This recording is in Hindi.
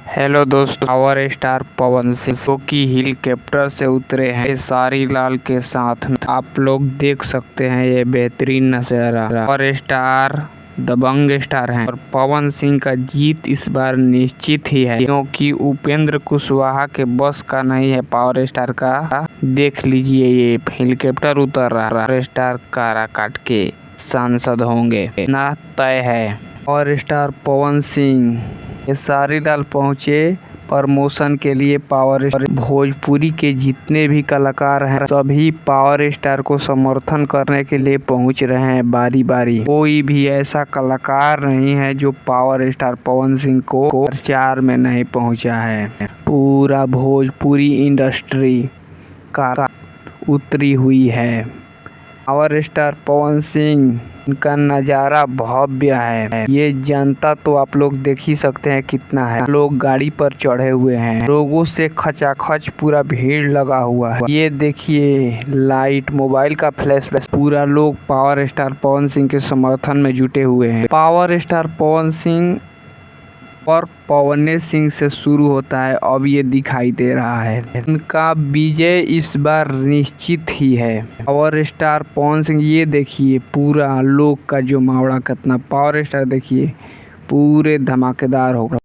हेलो दोस्तों, पावर स्टार पवन सिंह जो कि हेलीकॉप्टर से उतरे हैं सारी लाल के साथ में। आप लोग देख सकते हैं ये बेहतरीन नजारा। पावर स्टार दबंग स्टार हैं और पवन सिंह का जीत इस बार निश्चित ही है, क्योंकि उपेंद्र कुशवाहा के बस का नहीं है पावर स्टार का। देख लीजिए ये हेलीकॉप्टर उतर रहा है। पावर स्टार काराकाट के सांसद होंगे ना तय है। पावर स्टार पवन सिंह ये सारी लाल पहुंचे प्रमोशन के लिए। पावर स्टार भोजपुरी के जितने भी कलाकार हैं सभी पावर स्टार को समर्थन करने के लिए पहुंच रहे हैं बारी बारी। कोई भी ऐसा कलाकार नहीं है जो पावर स्टार पवन सिंह को प्रचार में नहीं पहुंचा है। पूरा भोजपुरी इंडस्ट्री का उतरी हुई है। पावर स्टार पवन सिंह का नज़ारा भव्य है। ये जनता तो आप लोग देख ही सकते हैं कितना है। लोग गाड़ी पर चढ़े हुए हैं, लोगों से खचाखच पूरा भीड़ लगा हुआ है। ये देखिए लाइट, मोबाइल का फ्लैश, पूरा लोग पावर स्टार पवन सिंह के समर्थन में जुटे हुए हैं। पावर स्टार पवन सिंह और पवने सिंह से शुरू होता है, अब ये दिखाई दे रहा है। उनका विजय इस बार निश्चित ही है। पावर स्टार पवन सिंह ये देखिए पूरा लोग का जो मावड़ा कितना। पावर स्टार देखिए पूरे धमाकेदार होगा।